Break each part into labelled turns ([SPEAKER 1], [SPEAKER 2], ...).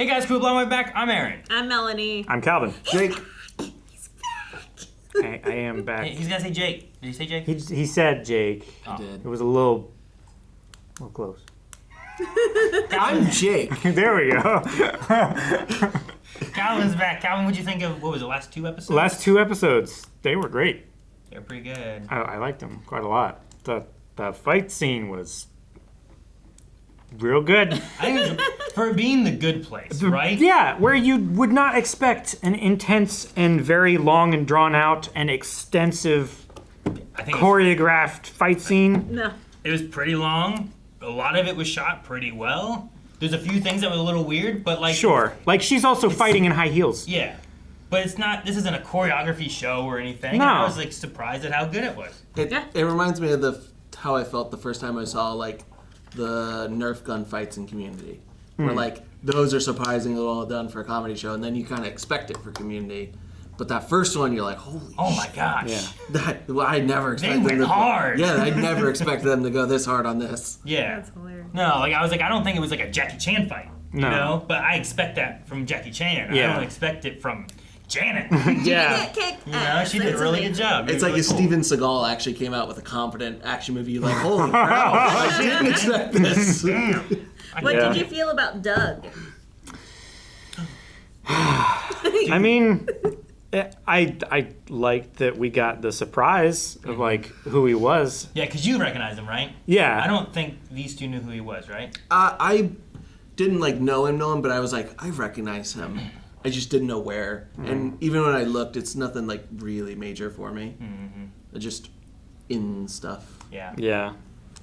[SPEAKER 1] Hey guys, cool blow my back. I'm Aaron.
[SPEAKER 2] I'm Melanie.
[SPEAKER 3] I'm Calvin.
[SPEAKER 4] Jake.
[SPEAKER 2] He's back.
[SPEAKER 3] I am back.
[SPEAKER 1] Hey, he's gonna say Jake. Did he say Jake?
[SPEAKER 3] He said Jake.
[SPEAKER 1] Oh.
[SPEAKER 3] It was a little close.
[SPEAKER 4] I'm Jake.
[SPEAKER 3] There we go.
[SPEAKER 1] Calvin's back. Calvin, what'd you think of, what was it, last 2 episodes?
[SPEAKER 3] Last 2 episodes, they were great.
[SPEAKER 1] They're pretty good.
[SPEAKER 3] I liked them quite a lot. The fight scene was real good.
[SPEAKER 1] I think for being the good place, right?
[SPEAKER 3] Yeah, where you would not expect an intense and very long and drawn out and extensive
[SPEAKER 1] I think
[SPEAKER 3] choreographed fight scene.
[SPEAKER 2] No.
[SPEAKER 1] it was pretty long. A lot of it was shot pretty well. There's a few things that were a little weird, but like...
[SPEAKER 3] Sure. Like, she's also fighting in high heels.
[SPEAKER 1] Yeah. But it's not, this isn't a choreography show or anything.
[SPEAKER 3] No.
[SPEAKER 1] And I was like surprised at how good it was.
[SPEAKER 4] It reminds me of how I felt the first time I saw like the Nerf gun fights in Community, where like those are surprisingly well done for a comedy show, and then you kind of expect it for Community. But that first one, you're like, holy!
[SPEAKER 1] Oh my gosh!
[SPEAKER 3] Yeah.
[SPEAKER 4] I never expected
[SPEAKER 1] They
[SPEAKER 4] them
[SPEAKER 1] went
[SPEAKER 4] to,
[SPEAKER 1] hard.
[SPEAKER 4] Yeah, I never expected them to go this hard on this.
[SPEAKER 1] Yeah.
[SPEAKER 2] That's hilarious.
[SPEAKER 1] No, like I was like, I don't think it was like a Jackie Chan fight. You
[SPEAKER 3] No.
[SPEAKER 1] know? But I expect that from Jackie Chan.
[SPEAKER 3] Yeah.
[SPEAKER 1] I don't expect it from Janet.
[SPEAKER 3] Yeah.
[SPEAKER 2] Kick
[SPEAKER 1] You know, she did a really good job.
[SPEAKER 4] It's
[SPEAKER 1] It
[SPEAKER 4] like
[SPEAKER 1] was
[SPEAKER 4] if
[SPEAKER 1] really
[SPEAKER 4] Steven Seagal actually came out with a confident action movie. You're like, holy crap! I didn't expect this.
[SPEAKER 2] What
[SPEAKER 3] Yeah.
[SPEAKER 2] did you feel about Doug?
[SPEAKER 3] I mean, I liked that we got the surprise of like who he was.
[SPEAKER 1] Yeah, because you recognize him, right?
[SPEAKER 3] Yeah.
[SPEAKER 1] I don't think these two knew who he was, right?
[SPEAKER 4] I didn't like know him, but I was like, I recognize him. I just didn't know where. And even when I looked, it's nothing like really major for me. Just in stuff.
[SPEAKER 1] Yeah.
[SPEAKER 3] Yeah.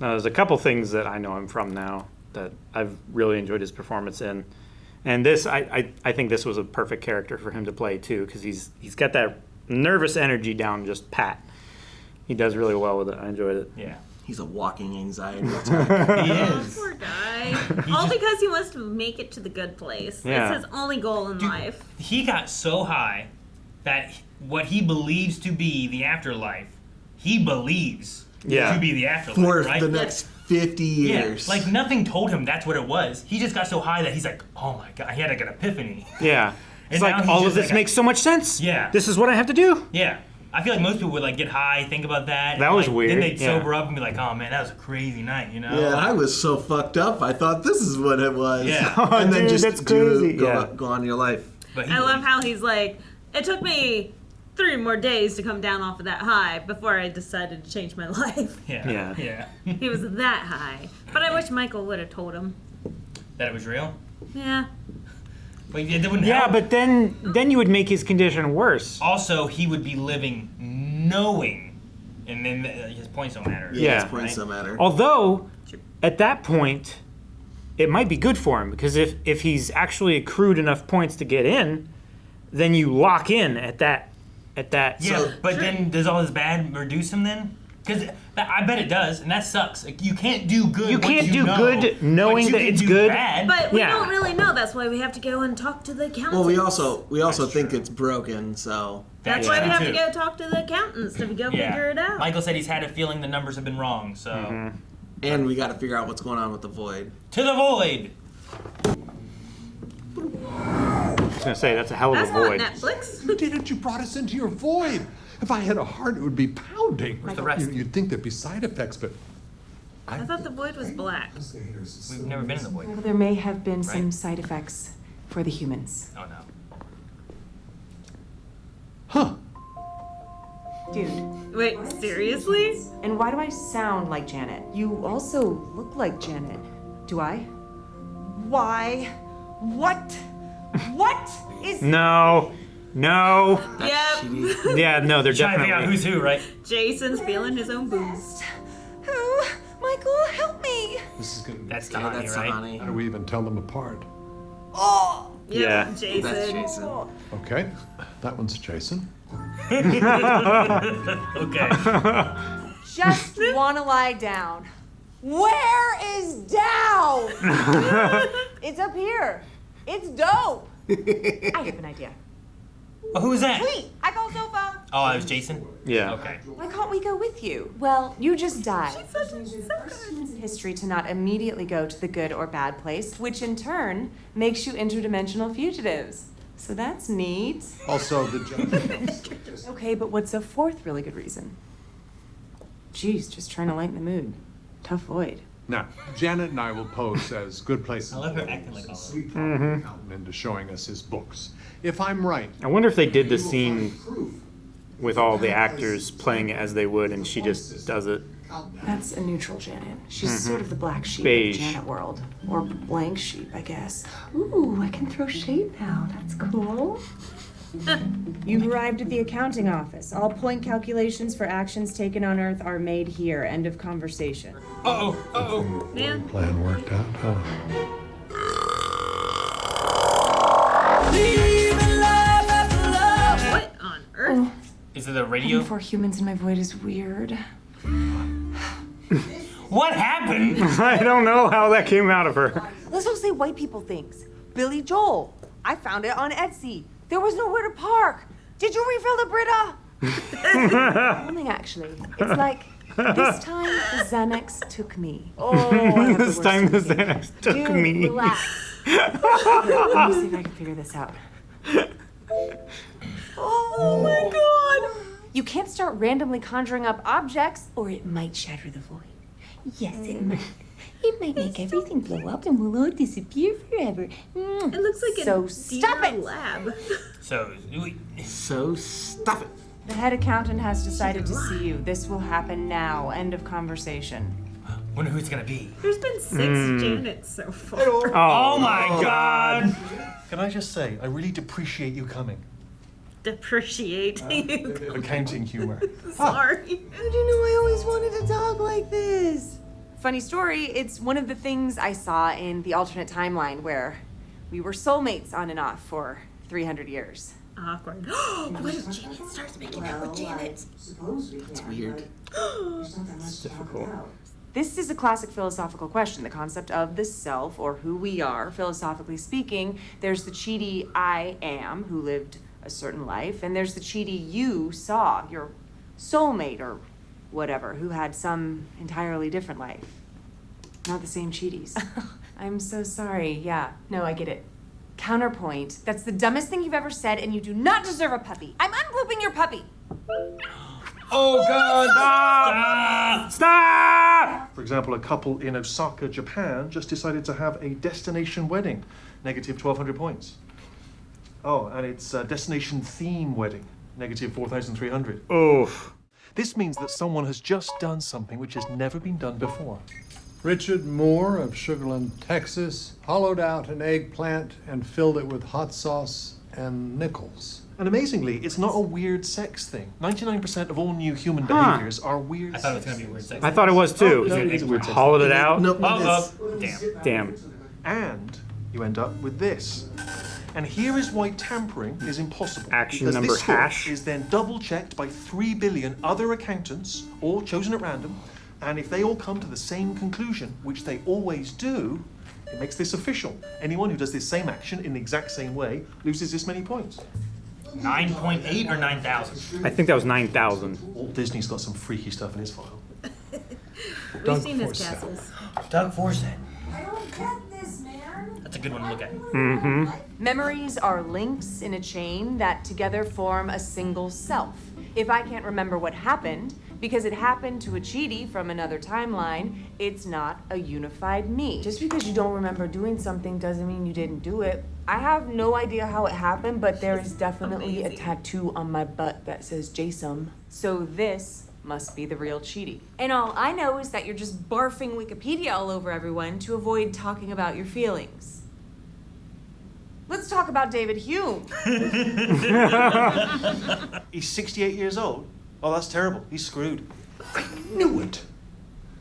[SPEAKER 3] No, there's a couple things that I know him from now that I've really enjoyed his performance in. And this, I think this was a perfect character for him to play too, because he's got that nervous energy down just pat. He does really well with it. I enjoyed it.
[SPEAKER 1] Yeah.
[SPEAKER 4] He's a walking anxiety attack.
[SPEAKER 1] He
[SPEAKER 2] Oh,
[SPEAKER 1] is.
[SPEAKER 2] poor guy. All because he wants to make it to the good place.
[SPEAKER 3] Yeah.
[SPEAKER 2] That's his only goal in life.
[SPEAKER 1] He got so high that what he believes to be the afterlife, he believes
[SPEAKER 3] Yeah.
[SPEAKER 1] to be the afterlife,
[SPEAKER 4] For
[SPEAKER 1] right?
[SPEAKER 4] the next 50 years.
[SPEAKER 1] Yeah, like nothing told him that's what it was. He just got so high that he's like, oh my god, he had like an epiphany.
[SPEAKER 3] Yeah. It's
[SPEAKER 1] And now
[SPEAKER 3] like
[SPEAKER 1] he's
[SPEAKER 3] all of
[SPEAKER 1] just
[SPEAKER 3] this
[SPEAKER 1] like
[SPEAKER 3] makes so much sense.
[SPEAKER 1] Yeah.
[SPEAKER 3] This is what I have to do.
[SPEAKER 1] Yeah. I feel like most people would like get high, think about that.
[SPEAKER 3] That
[SPEAKER 1] and,
[SPEAKER 3] was
[SPEAKER 1] like,
[SPEAKER 3] weird,
[SPEAKER 1] Then they'd
[SPEAKER 3] yeah.
[SPEAKER 1] sober up and be like, oh man, that was a crazy night, you know?
[SPEAKER 4] Yeah, I was so fucked up. I thought this is what it was.
[SPEAKER 1] Yeah.
[SPEAKER 4] And then
[SPEAKER 3] Dude,
[SPEAKER 4] just
[SPEAKER 3] that's crazy.
[SPEAKER 4] go on your life.
[SPEAKER 1] But he
[SPEAKER 2] I love how he's like, it took me 3 more days to come down off of that high before I decided to change my life.
[SPEAKER 1] Yeah.
[SPEAKER 3] Yeah.
[SPEAKER 1] Yeah.
[SPEAKER 2] He was that high. But I wish Michael would have told him.
[SPEAKER 1] That it was real?
[SPEAKER 2] Yeah.
[SPEAKER 1] But it wouldn't
[SPEAKER 3] Yeah,
[SPEAKER 1] help.
[SPEAKER 3] but then you would make his condition worse.
[SPEAKER 1] Also, he would be living knowing, and then his points don't matter.
[SPEAKER 3] Yeah.
[SPEAKER 4] His points
[SPEAKER 1] right?
[SPEAKER 4] don't matter.
[SPEAKER 3] Although, at that point, it might be good for him, because if he's actually accrued enough points to get in, then you lock in at that.
[SPEAKER 1] Yeah,
[SPEAKER 4] So-
[SPEAKER 1] but then does all his bad reduce him then? Because I bet it does, and that sucks. Like, you can't do good.
[SPEAKER 3] You
[SPEAKER 1] once
[SPEAKER 3] can't do
[SPEAKER 1] know,
[SPEAKER 3] good knowing
[SPEAKER 1] but you
[SPEAKER 3] that
[SPEAKER 1] can
[SPEAKER 3] it's
[SPEAKER 1] do
[SPEAKER 3] good.
[SPEAKER 1] Bad.
[SPEAKER 2] But we
[SPEAKER 3] Yeah.
[SPEAKER 2] don't really know. That's why we have to go and talk to the accountants.
[SPEAKER 4] Well, we also
[SPEAKER 1] That's
[SPEAKER 4] think
[SPEAKER 1] true.
[SPEAKER 4] it's broken, so
[SPEAKER 2] That's
[SPEAKER 1] Yeah.
[SPEAKER 2] why we have to
[SPEAKER 1] Too.
[SPEAKER 2] go talk to the accountants to go
[SPEAKER 1] Yeah.
[SPEAKER 2] figure it out.
[SPEAKER 1] Michael said he's had a feeling the numbers have been wrong, so
[SPEAKER 4] and we got to figure out what's going on with the void.
[SPEAKER 1] to the void.
[SPEAKER 3] I was gonna say that's a hell of
[SPEAKER 2] That's
[SPEAKER 3] a
[SPEAKER 2] not
[SPEAKER 3] void.
[SPEAKER 2] Netflix.
[SPEAKER 5] You did it. You brought us into your void. If I had a heart, it would be pounding.
[SPEAKER 1] Where's the rest?
[SPEAKER 5] You'd think there'd be side effects, but
[SPEAKER 2] I thought the void was black.
[SPEAKER 1] We've never been in the void.
[SPEAKER 6] Well, there may have been some
[SPEAKER 1] Right.
[SPEAKER 6] side effects for the humans.
[SPEAKER 1] Oh no.
[SPEAKER 5] huh?
[SPEAKER 6] Dude,
[SPEAKER 2] Wait, seriously?
[SPEAKER 6] and why do I sound like Janet? You also look like Janet. Do I? Why? What? What is...
[SPEAKER 3] No.
[SPEAKER 2] Yep.
[SPEAKER 4] Chidi.
[SPEAKER 3] Yeah, no, they're
[SPEAKER 1] Trying to figure out
[SPEAKER 3] definitely.
[SPEAKER 1] who's who, right?
[SPEAKER 2] Jason's feeling his own boost.
[SPEAKER 6] Who? Michael, help me!
[SPEAKER 5] This is gonna.
[SPEAKER 1] That's
[SPEAKER 4] Yeah,
[SPEAKER 1] Tahani,
[SPEAKER 4] that's
[SPEAKER 1] right?
[SPEAKER 4] Tahani.
[SPEAKER 5] How do we even tell them apart?
[SPEAKER 6] Oh!
[SPEAKER 2] Yep,
[SPEAKER 3] Yeah.
[SPEAKER 2] Jason.
[SPEAKER 4] That's Jason.
[SPEAKER 5] Okay, that one's Jason.
[SPEAKER 1] Okay.
[SPEAKER 6] Just wanna lie down. Where is down? It's up here. It's dope. I have an idea.
[SPEAKER 1] Well, who's that?
[SPEAKER 6] Sweet! I call sofa.
[SPEAKER 1] Oh, it was Jason?
[SPEAKER 3] Yeah.
[SPEAKER 1] Okay.
[SPEAKER 6] Why can't we go with you? Well, you just died.
[SPEAKER 2] She's so good.
[SPEAKER 6] History to not immediately go to the good or bad place, which in turn makes you interdimensional fugitives. So that's neat.
[SPEAKER 5] Also, the judge.
[SPEAKER 6] Okay, but what's a fourth really good reason? Geez, just trying to lighten the mood. Tough void.
[SPEAKER 5] Now, Janet and I will pose as good places.
[SPEAKER 1] I love her acting like all
[SPEAKER 5] Sweet accountant into showing us his books. If I'm right,
[SPEAKER 3] I wonder if they did the scene with all the actors playing it as they would, and she just does it.
[SPEAKER 6] That's a neutral Janet. She's sort of the black sheep
[SPEAKER 3] Beige.
[SPEAKER 6] of the Janet world. Or blank sheep, I guess. Ooh, I can throw shade now. That's cool.
[SPEAKER 7] You've arrived at the accounting office. All point calculations for actions taken on Earth are made here. End of conversation.
[SPEAKER 2] Man.
[SPEAKER 5] plan worked out, huh?
[SPEAKER 2] What on earth?
[SPEAKER 1] Is it the radio?
[SPEAKER 6] Four humans in my void is weird.
[SPEAKER 1] What happened?
[SPEAKER 3] I don't know how that came out of her.
[SPEAKER 6] Let's all say white people things. Billy Joel. I found it on Etsy. There was nowhere to park. Did you refill the Brita? Morning, actually. It's like this time the Xanax took me. Oh, I have the
[SPEAKER 3] This
[SPEAKER 6] worst
[SPEAKER 3] time the
[SPEAKER 6] thing.
[SPEAKER 3] Xanax took
[SPEAKER 6] Dude,
[SPEAKER 3] me.
[SPEAKER 6] Relax. Here, let me see if I can figure this out. Oh my god! You can't start randomly conjuring up objects, or it might shatter the void.
[SPEAKER 8] Yes, it might. It might make everything blow up and we'll all disappear forever.
[SPEAKER 2] It looks like
[SPEAKER 6] So
[SPEAKER 2] a
[SPEAKER 6] stop
[SPEAKER 2] DR
[SPEAKER 6] it!
[SPEAKER 2] lab.
[SPEAKER 1] So,
[SPEAKER 4] So stop it.
[SPEAKER 6] The head accountant has decided to see you. This will happen now. End of conversation.
[SPEAKER 1] wonder who it's gonna be.
[SPEAKER 2] There's been 6 Janets so far.
[SPEAKER 1] Oh my god!
[SPEAKER 9] Can I just say, I really depreciate you coming.
[SPEAKER 2] Depreciate you.
[SPEAKER 9] Accounting humor.
[SPEAKER 2] Sorry.
[SPEAKER 6] How'd you know I always wanted to talk like this? Funny story, it's one of the things I saw in the alternate timeline where we were soulmates on and off for 300 years.
[SPEAKER 2] Awkward. What if Janet starts making out with Janet?
[SPEAKER 4] It's weird.
[SPEAKER 3] It's difficult.
[SPEAKER 6] This is a classic philosophical question, the concept of the self, or who we are, philosophically speaking. There's the Chidi I am, who lived a certain life, and there's the Chidi you saw, your soulmate or whatever, who had some entirely different life. Not the same Chidis. I'm so sorry. Yeah, no, I get it. Counterpoint, that's the dumbest thing you've ever said, and you do not deserve a puppy. I'm unlooping your puppy.
[SPEAKER 9] Oh god!
[SPEAKER 3] Stop! Stop!
[SPEAKER 9] For example, a couple in Osaka, Japan just decided to have a destination wedding. Negative 1,200 points. Oh, and it's a destination theme wedding. Negative 4,300.
[SPEAKER 3] Oof.
[SPEAKER 9] This means that someone has just done something which has never been done before.
[SPEAKER 5] Richard Moore of Sugarland, Texas, hollowed out an eggplant and filled it with hot sauce and nickels.
[SPEAKER 9] And amazingly, it's not a weird sex thing. 99% of all new human behaviors are weird
[SPEAKER 1] I thought it was
[SPEAKER 9] sex.
[SPEAKER 1] gonna be a weird sex.
[SPEAKER 3] I thought it was too.
[SPEAKER 9] No, it is a weird sex.
[SPEAKER 3] Hollowed it out.
[SPEAKER 4] Nope.
[SPEAKER 1] Damn.
[SPEAKER 3] Damn.
[SPEAKER 9] And you end up with this. And here is why tampering is impossible.
[SPEAKER 3] Action
[SPEAKER 9] because
[SPEAKER 3] number
[SPEAKER 9] this score
[SPEAKER 3] hash.
[SPEAKER 9] is then double-checked by 3 billion other accountants, all chosen at random, and if they all come to the same conclusion, which they always do, it makes this official. Anyone who does this same action in the exact same way loses this many points.
[SPEAKER 1] 9.8 or 9,000?
[SPEAKER 3] I think that was 9,000.
[SPEAKER 9] Walt Disney's got some freaky stuff in his file.
[SPEAKER 2] We've seen his castles.
[SPEAKER 1] Doug Forsythe.
[SPEAKER 6] I don't get this, man.
[SPEAKER 1] That's a good one to look at.
[SPEAKER 3] Mm-hmm.
[SPEAKER 6] Memories are links in a chain that together form a single self. If I can't remember what happened, because it happened to a Chidi from another timeline, it's not a unified me. Just because you don't remember doing something doesn't mean you didn't do it. I have no idea how it happened, but there is definitely a tattoo on my butt that says Jason. So this must be the real Chidi. And all I know is that you're just barfing Wikipedia all over everyone to avoid talking about your feelings. Let's talk about David Hume.
[SPEAKER 9] He's 68 years old? Oh, that's terrible. He's screwed.
[SPEAKER 5] I knew it!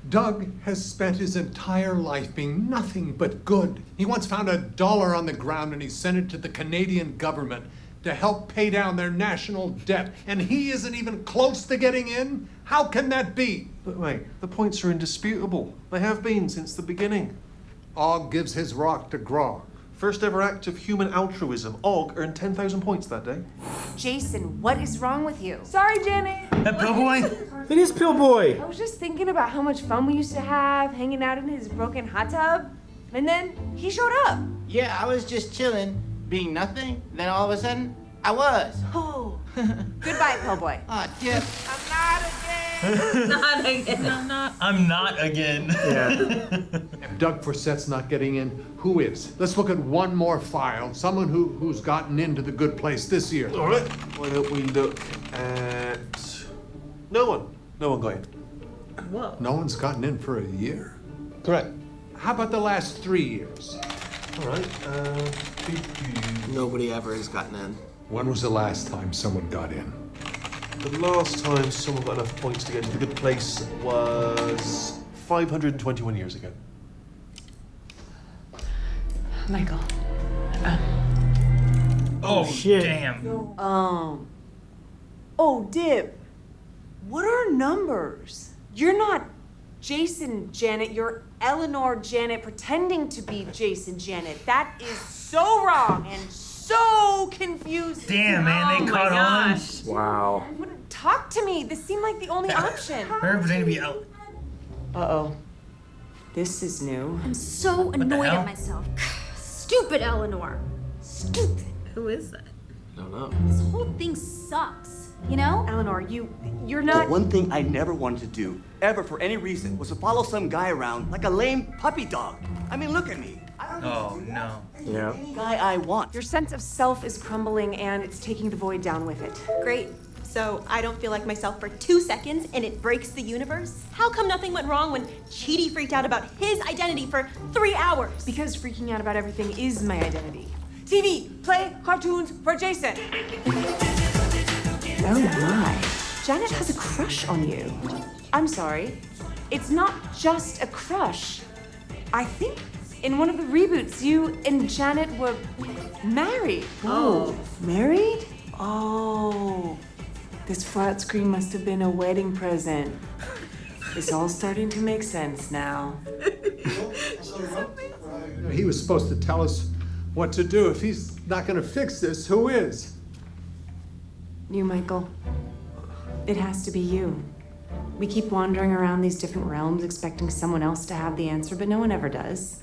[SPEAKER 5] Doug has spent his entire life being nothing but good. He once found $1 on the ground and he sent it to the Canadian government to help pay down their national debt. And he isn't even close to getting in? How can that be?
[SPEAKER 9] But wait, the points are indisputable. They have been since the beginning.
[SPEAKER 5] Og gives his rock to Grog.
[SPEAKER 9] First ever act of human altruism. Og earned 10,000 points that day.
[SPEAKER 6] Jason, what is wrong with you? Sorry, Janet.
[SPEAKER 1] That Pillboy?
[SPEAKER 3] It is Pillboy.
[SPEAKER 6] I was just thinking about how much fun we used to have hanging out in his broken hot tub. And then he showed up.
[SPEAKER 10] Yeah, I was just chilling, being nothing. Then all of a sudden, I was.
[SPEAKER 6] Oh. Goodbye, Pillboy.
[SPEAKER 10] Ah, Dip.
[SPEAKER 6] I'm not again.
[SPEAKER 2] Not again.
[SPEAKER 1] I'm not again.
[SPEAKER 5] If Doug Forset's not getting in, who is? Let's look at one more file. Someone who's gotten into the good place this year.
[SPEAKER 9] All right. Why don't we look at... No one. No one got in.
[SPEAKER 2] Whoa.
[SPEAKER 5] No one's gotten in for a year.
[SPEAKER 9] Correct.
[SPEAKER 5] How about the last 3 years?
[SPEAKER 9] All right.
[SPEAKER 4] Nobody ever has gotten in.
[SPEAKER 5] When was the last time someone got in?
[SPEAKER 9] The last time someone got enough points to get into the good place was 521 years ago.
[SPEAKER 6] Michael.
[SPEAKER 1] Oh,
[SPEAKER 3] shit.
[SPEAKER 1] Damn.
[SPEAKER 6] Oh, Dib. What are numbers? You're not Jason Janet. You're Eleanor Janet pretending to be Jason Janet. That is so wrong and so confusing.
[SPEAKER 1] Damn, man, they caught on.
[SPEAKER 3] Wow.
[SPEAKER 6] Wouldn't talk to me. This seemed like the only option.
[SPEAKER 1] Her pretending to be out.
[SPEAKER 6] Uh-oh. This is new.
[SPEAKER 11] I'm so annoyed
[SPEAKER 1] hell?
[SPEAKER 11] at myself. Stupid Eleanor. Stupid.
[SPEAKER 2] Who is that?
[SPEAKER 4] I don't know.
[SPEAKER 11] This whole thing sucks. You know?
[SPEAKER 6] Eleanor, you're
[SPEAKER 12] The
[SPEAKER 6] not...
[SPEAKER 12] one thing I never wanted to do, ever for any reason, was to follow some guy around like a lame puppy dog. I mean, look at me. I don't
[SPEAKER 1] Oh, no.
[SPEAKER 3] Yeah.
[SPEAKER 12] any guy I want.
[SPEAKER 6] Your sense of self is crumbling and it's taking the void down with it.
[SPEAKER 11] Great. So I don't feel like myself for 2 seconds and it breaks the universe? How come nothing went wrong when Chidi freaked out about his identity for 3 hours?
[SPEAKER 6] Because freaking out about everything is my identity. TV, play cartoons for Jason. Oh my. Janet has a crush on you. I'm sorry. It's not just a crush. I think in one of the reboots, you and Janet were married.
[SPEAKER 2] Oh.
[SPEAKER 6] Married? Oh. This flat screen must have been a wedding present. It's all starting to make sense now.
[SPEAKER 5] He was supposed to tell us what to do. If he's not going to fix this, who is?
[SPEAKER 6] You, Michael. It has to be you. We keep wandering around these different realms expecting someone else to have the answer, but no one ever does.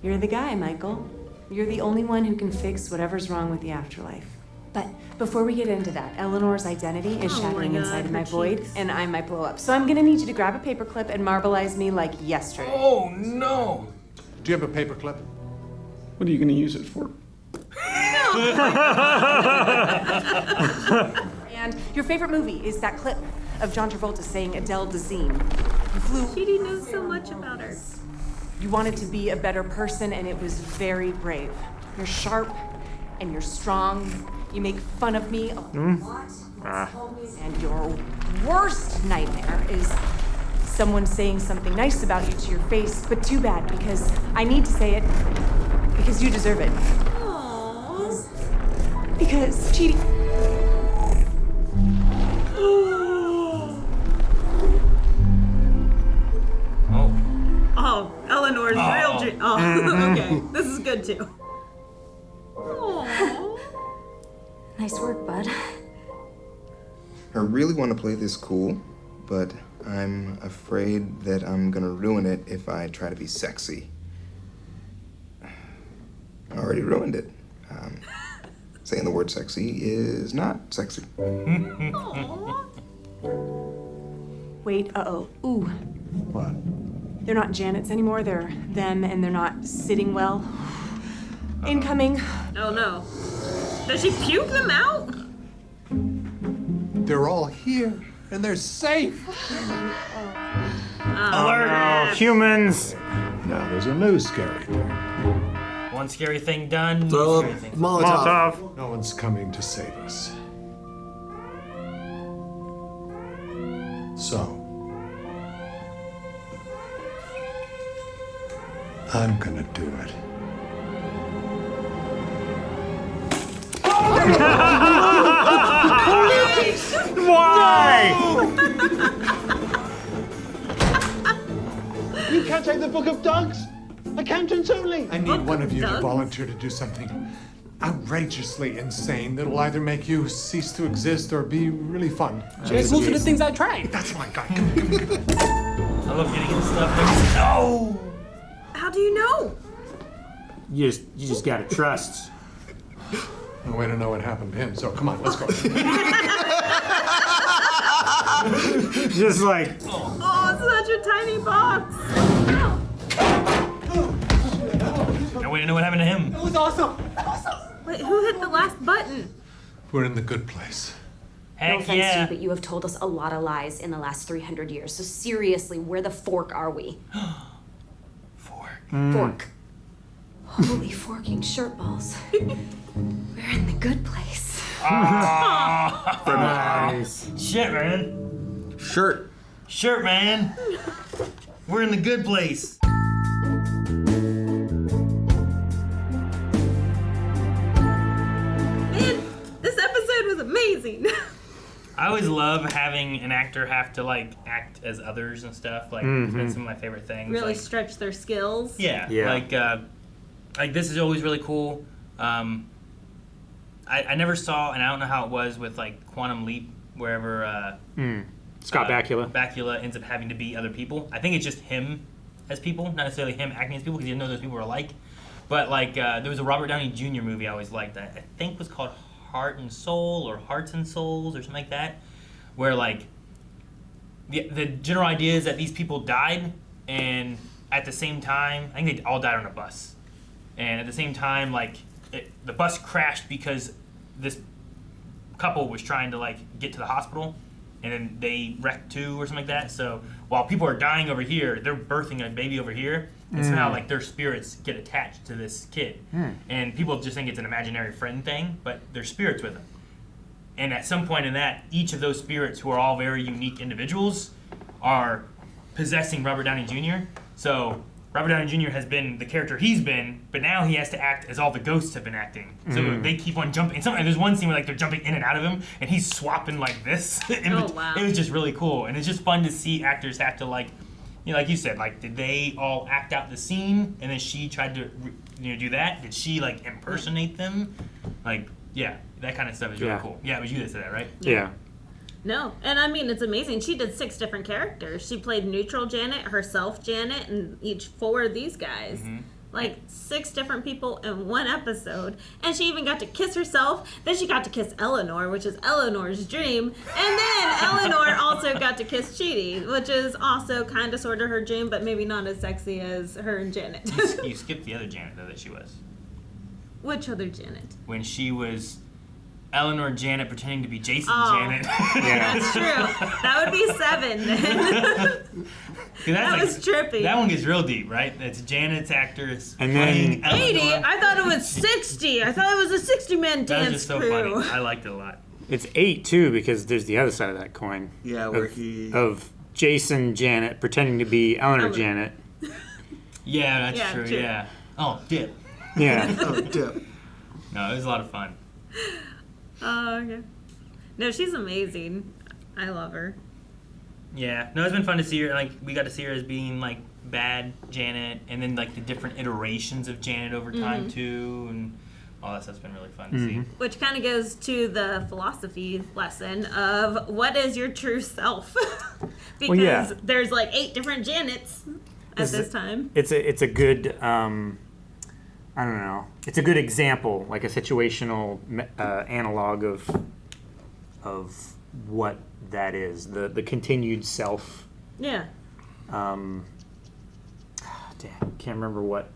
[SPEAKER 6] You're the guy, Michael. You're the only one who can fix whatever's wrong with the afterlife. But before we get into that, Eleanor's identity is shattering
[SPEAKER 2] God,
[SPEAKER 6] inside of
[SPEAKER 2] her
[SPEAKER 6] my void,
[SPEAKER 2] cheeks.
[SPEAKER 6] and I might blow up. So I'm gonna need you to grab a paperclip and marbleize me like yesterday.
[SPEAKER 1] Oh, no.
[SPEAKER 5] Do you have a paperclip?
[SPEAKER 3] What are you going to use it for?
[SPEAKER 6] And your favorite movie is that clip of John Travolta saying Adele Dazeem. You flew.
[SPEAKER 2] Chidi knows so much about her.
[SPEAKER 6] You wanted to be a better person, and it was very brave. You're sharp, and you're strong. You make fun of me a lot. And your worst nightmare is someone saying something nice about you to your face, but too bad, because I need to say it, because you deserve it.
[SPEAKER 2] Aww.
[SPEAKER 6] Because, Chidi...
[SPEAKER 2] Oh, Eleanor's real dream. Oh, okay. This is good too. Aww.
[SPEAKER 8] Nice work, bud.
[SPEAKER 13] I really want to play this cool, but I'm afraid that I'm gonna ruin it if I try to be sexy. I already ruined it. Saying the word sexy is not sexy.
[SPEAKER 6] Wait, uh-oh. Ooh.
[SPEAKER 13] What?
[SPEAKER 6] They're not Janet's anymore, they're them, and they're not sitting well. Incoming.
[SPEAKER 2] Oh no. Does she puke them out?
[SPEAKER 5] They're all here, and they're safe.
[SPEAKER 3] Oh, humans.
[SPEAKER 5] Now there's a new scary thing.
[SPEAKER 1] One scary thing done.
[SPEAKER 4] Throw
[SPEAKER 1] Scary
[SPEAKER 4] a
[SPEAKER 1] thing.
[SPEAKER 4] Molotov.
[SPEAKER 5] No one's coming to save us. So, I'm gonna do it.
[SPEAKER 3] Why?
[SPEAKER 9] You can't take the Book of Dugs?
[SPEAKER 10] Accountants only.
[SPEAKER 5] I need one of you to
[SPEAKER 2] Doug?
[SPEAKER 5] volunteer to do something outrageously insane that'll either make you cease to exist or be really fun.
[SPEAKER 14] Those are the things I tried.
[SPEAKER 5] That's my guy. Come on.
[SPEAKER 1] I love getting into stuff. No.
[SPEAKER 2] How do you know?
[SPEAKER 3] You just gotta trust.
[SPEAKER 5] No way to know what happened to him, so come on, let's go.
[SPEAKER 3] Just like,
[SPEAKER 2] Oh, such a tiny box.
[SPEAKER 1] No way to know what happened to him.
[SPEAKER 14] That was awesome.
[SPEAKER 2] Wait, who hit the last button?
[SPEAKER 5] We're in the good place.
[SPEAKER 1] Heck
[SPEAKER 15] No offense to
[SPEAKER 1] yeah.
[SPEAKER 15] you, but you have told us a lot of lies in the last 300 years. So seriously, where the fork are we? Fork. Holy forking shirt balls. We're in the good place.
[SPEAKER 3] nice.
[SPEAKER 1] Shit, man.
[SPEAKER 4] Shirt.
[SPEAKER 1] Shirt, man. We're in the good place.
[SPEAKER 2] Man, this episode was amazing.
[SPEAKER 1] I always love having an actor have to like act as others and stuff. Like that's some of my favorite things.
[SPEAKER 2] Really
[SPEAKER 1] like,
[SPEAKER 2] stretch their skills.
[SPEAKER 1] yeah. Like this is always really cool. I never saw, and I don't know how it was with like Quantum Leap, wherever
[SPEAKER 3] Scott Bakula.
[SPEAKER 1] Bakula ends up having to be other people. I think it's just him as people, not necessarily him acting as people, because he didn't know those people were alike. But like there was a Robert Downey Jr. movie I always liked that I think was called Heart and Soul or Hearts and Souls or something like that, where like the general idea is that these people died, and at the same time, I think they all died on a bus, and at the same time, like the bus crashed because this couple was trying to like get to the hospital, and then they wrecked too or something like that. So while people are dying over here, they're birthing a baby over here, and somehow like their spirits get attached to this kid, and people just think it's an imaginary friend thing, but their spirits with them. And at some point in that, each of those spirits, who are all very unique individuals, are possessing Robert Downey Jr. So Robert Downey Jr. has been the character he's been, but now he has to act as all the ghosts have been acting. So they keep on jumping. And there's one scene where like they're jumping in and out of him, and he's swapping like this.
[SPEAKER 2] Wow.
[SPEAKER 1] It was just really cool, and it's just fun to see actors have to like, you know, like you said, like did they all act out the scene, and then she tried to do that? Did she like impersonate them? Like, yeah, that kind of stuff is really cool. Yeah, it was you that said that, right?
[SPEAKER 3] Yeah.
[SPEAKER 2] No, and I mean, it's amazing. She did 6 different characters. She played neutral Janet, herself Janet, and each 4 of these guys. Like 6 different people in one episode. And she even got to kiss herself. Then she got to kiss Eleanor, which is Eleanor's dream. And then Eleanor also got to kiss Chidi, which is also kind of sort of her dream, but maybe not as sexy as her and Janet.
[SPEAKER 1] You skipped the other Janet, though, that she was.
[SPEAKER 2] Which other Janet?
[SPEAKER 1] When she was Eleanor Janet pretending to be Jason Janet.
[SPEAKER 2] That's true. That would be 7 then. That was trippy.
[SPEAKER 1] That one gets real deep, right? That's Janet's actress
[SPEAKER 3] And
[SPEAKER 1] playing
[SPEAKER 3] then
[SPEAKER 2] 80?
[SPEAKER 1] Eleanor.
[SPEAKER 2] I thought it was 60. I thought it was a 60-man
[SPEAKER 1] That was
[SPEAKER 2] dance
[SPEAKER 1] just so
[SPEAKER 2] crew.
[SPEAKER 1] funny. I liked it a lot.
[SPEAKER 3] It's 8 too, because there's the other side of that coin.
[SPEAKER 4] Yeah, where
[SPEAKER 3] of Jason Janet pretending to be Eleanor Janet.
[SPEAKER 1] Yeah, that's
[SPEAKER 2] Yeah,
[SPEAKER 1] true.
[SPEAKER 2] true.
[SPEAKER 1] Yeah. Oh, dip.
[SPEAKER 3] Yeah.
[SPEAKER 4] Oh, dip.
[SPEAKER 1] No, it was a lot of fun.
[SPEAKER 2] Oh, okay. No, she's amazing. I love her.
[SPEAKER 1] Yeah. No, it's been fun to see her. Like, we got to see her as being, like, bad Janet, and then, like, the different iterations of Janet over time, too, and all that stuff's been really fun to see.
[SPEAKER 2] Which kind of goes to the philosophy lesson of what is your true self? Because there's, like, 8 different Janets at this time.
[SPEAKER 3] It's a good I don't know. It's a good example, like a situational analog of what that is. The continued self.
[SPEAKER 2] Yeah.
[SPEAKER 3] Damn, can't remember what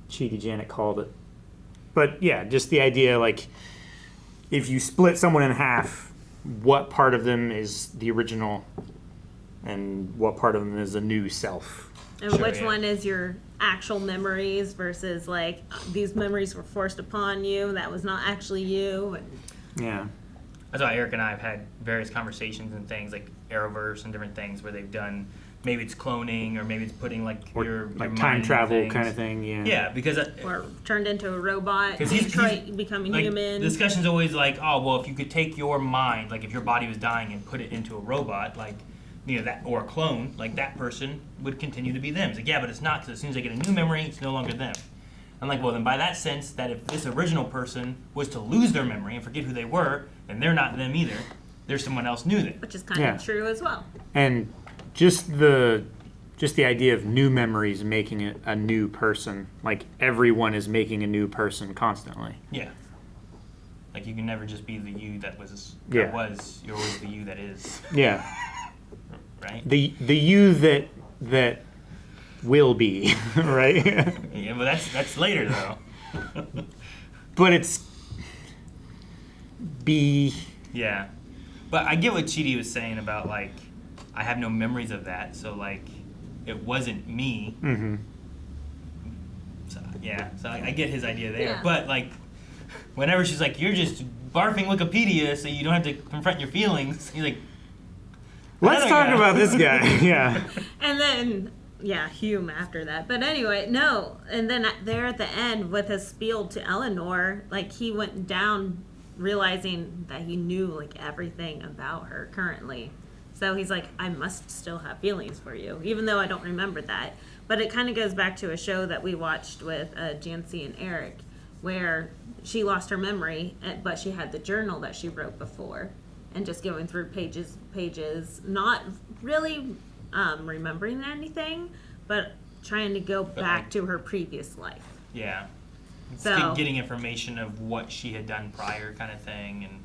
[SPEAKER 3] Chidi Janet called it. But yeah, just the idea, like, if you split someone in half, what part of them is the original and what part of them is a new self?
[SPEAKER 2] And which one is your actual memories versus, like, these memories were forced upon you, that was not actually you.
[SPEAKER 3] Yeah.
[SPEAKER 1] That's why Eric and I have had various conversations and things like Arrowverse and different things where they've done, maybe it's cloning or maybe it's putting like your
[SPEAKER 3] like
[SPEAKER 1] mind
[SPEAKER 3] time travel
[SPEAKER 1] things.
[SPEAKER 3] kind of thing.
[SPEAKER 1] Yeah, because
[SPEAKER 2] or turned into a robot,
[SPEAKER 1] he's
[SPEAKER 2] becoming
[SPEAKER 1] like,
[SPEAKER 2] human.
[SPEAKER 1] The discussion's always like, oh well, if you could take your mind, like if your body was dying and put it into a robot, like that or a clone, like that person would continue to be them. It's like, yeah, but it's not, because as soon as they get a new memory, it's no longer them. I'm like, well, then by that sense, that if this original person was to lose their memory and forget who they were, then they're not them either. There's someone else new then.
[SPEAKER 2] Which is kind of true as well.
[SPEAKER 3] And just the idea of new memories making it a new person, like everyone is making a new person constantly.
[SPEAKER 1] Yeah. Like you can never just be the you that was.
[SPEAKER 3] Yeah.
[SPEAKER 1] You're always the you that is.
[SPEAKER 3] Yeah.
[SPEAKER 1] Right.
[SPEAKER 3] The you that will be, right?
[SPEAKER 1] Yeah, but that's later though.
[SPEAKER 3] But it's be.
[SPEAKER 1] Yeah, but I get what Chidi was saying about like I have no memories of that, so like it wasn't me.
[SPEAKER 3] Mm-hmm.
[SPEAKER 1] So I get his idea there,
[SPEAKER 2] Yeah.
[SPEAKER 1] but like whenever she's like, you're just barfing Wikipedia so you don't have to confront your feelings, he's like,
[SPEAKER 3] Let's talk about this guy. Yeah.
[SPEAKER 2] And then, Hume after that. But anyway, no. And then there at the end with his spiel to Eleanor, like he went down realizing that he knew like everything about her currently. So he's like, I must still have feelings for you, even though I don't remember that. But it kind of goes back to a show that we watched with Jancy and Eric, where she lost her memory, but she had the journal that she wrote before. And just going through pages, not really remembering anything, but trying to go back to her previous life.
[SPEAKER 1] yeah.
[SPEAKER 2] So-
[SPEAKER 1] Getting information of what she had done prior, kind of thing, and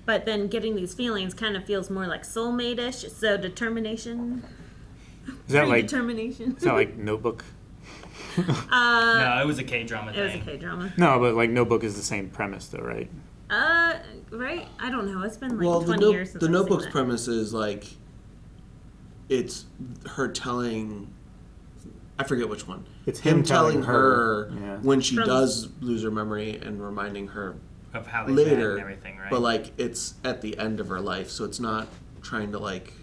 [SPEAKER 2] But then getting these feelings kind of feels more like soulmate-ish, so determination.
[SPEAKER 3] Is that like
[SPEAKER 2] Predetermination.
[SPEAKER 3] Is that like Notebook?
[SPEAKER 1] no, it was a K-drama
[SPEAKER 2] It was
[SPEAKER 1] thing.
[SPEAKER 2] a K-drama.
[SPEAKER 3] No, but like Notebook is the same premise though, right?
[SPEAKER 2] Right? I don't know. It's been like
[SPEAKER 4] Well,
[SPEAKER 2] 20 years since
[SPEAKER 4] the
[SPEAKER 2] I've
[SPEAKER 4] Notebook's
[SPEAKER 2] seen it.
[SPEAKER 4] premise is like it's her telling. I forget which one.
[SPEAKER 3] It's
[SPEAKER 4] him
[SPEAKER 3] him telling
[SPEAKER 4] telling her
[SPEAKER 3] her,
[SPEAKER 4] when she
[SPEAKER 2] From-
[SPEAKER 4] does lose her memory and reminding her
[SPEAKER 1] Of how they met
[SPEAKER 4] later.
[SPEAKER 1] and everything, right?
[SPEAKER 4] But like it's at the end of her life, so it's not trying to like